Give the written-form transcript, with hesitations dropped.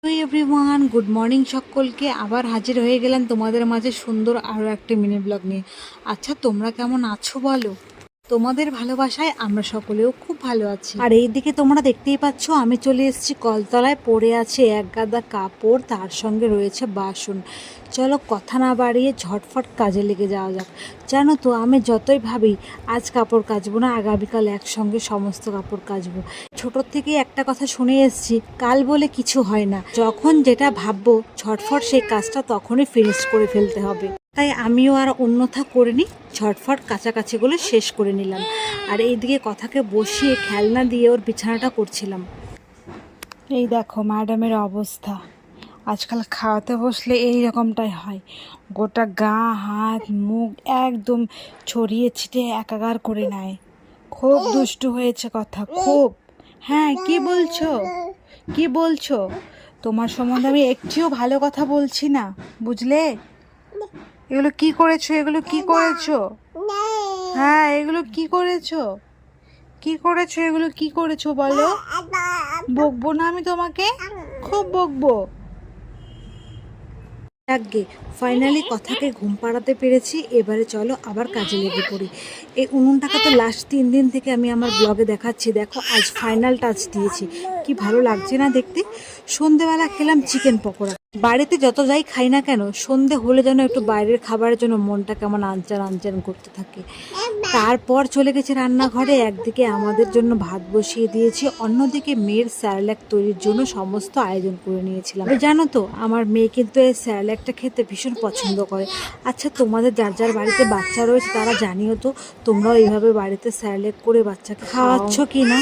Hello everyone, good morning সকলকে। আবার হাজির হয়ে গেলাম তোমাদের মাঝে সুন্দর আরও একটি মিনি ব্লগ নিয়ে। আচ্ছা, তোমরা কেমন আছো বলো? তোমাদের ভালোবাসায় আমরা সকলেও খুব ভালো আছি। আর এইদিকে তোমরা দেখতেই পাচ্ছ, আমি চলে এসেছি কলতলায়। পড়ে আছে এক গাদা কাপড়, তার সঙ্গে রয়েছে বাসন। চলো কথা না বাড়িয়ে ঝটফট কাজে লেগে যাওয়া যাক। জানো তো, আমি যতই ভাবি আজ কাপড় কাচবো না, আগামীকাল একসঙ্গে সমস্ত কাপড় কাচবো। ছোটোর থেকেই একটা কথা শুনে এসেছি, কাল বলে কিছু হয় না। যখন যেটা ভাববো ঝটফট সেই কাজটা তখনই ফিনিশ করে ফেলতে হবে। তাই আমিও আর অন্যথা করিনি, ঝটফট কাছাকাছিগুলো শেষ করে নিলাম। আর এইদিকে কথাকে বসিয়ে খেলনা দিয়ে ওর বিছানাটা করছিলাম। এই দেখো ম্যাডামের অবস্থা। আজকাল খাওয়াতে বসলে এই রকমটাই হয়, গোটা গা হাত মুখ একদম ছড়িয়ে ছিটিয়ে একাকার করে নেয়। খুব দুষ্টু হয়েছে কথা, খুব। হ্যাঁ, কি বলছো? কি বলছো? তোমার সম্বন্ধে আমি একটিও ভালো কথা বলছি না, বুঝলে? এগুলো কি করেছো? এগুলো কি করেছো? হ্যাঁ, এগুলো কি করেছো? কি করেছো? এগুলো কি করেছো বলো? বকবো না আমি তোমাকে, খুব বকবো। আগে ফাইনালি কথাকে ঘুম পাড়াতে পেরেছি। এবারে চলো আবার কাজে লেগে পড়ি। এই উনুনটাকে তো লাস্ট 3 দিন থেকে আমি আমার ব্লগে দেখাচ্ছি। দেখো আজ ফাইনাল টাচ দিয়েছি, কি ভালো লাগছে না দেখতে। সন্ধেবেলা খেলাম চিকেন পকোড়া। বাড়িতে যত যাই খাই না কেন, সন্ধে হলে যেন একটু বাইরের খাবারের জন্য মনটা কেমন আনচান আনচান করতে থাকে। তারপর চলে গেছে রান্নাঘরে। একদিকে আমাদের জন্য ভাত বসিয়ে দিয়েছি, অন্যদিকে মেয়ের স্যারেলাক তৈরির জন্য সমস্ত আয়োজন করে নিয়েছিলাম। জানো তো, আমার মেয়ে কিন্তু এই স্যারেলাকটা খেতে ভীষণ পছন্দ করে। আচ্ছা, তোমাদের যার যার বাড়িতে বাচ্চা রয়েছে তারা জানিও তো, তোমরাও এইভাবে বাড়িতে স্যারেলাক করে বাচ্চাকে খাওয়াচ্ছ কি না।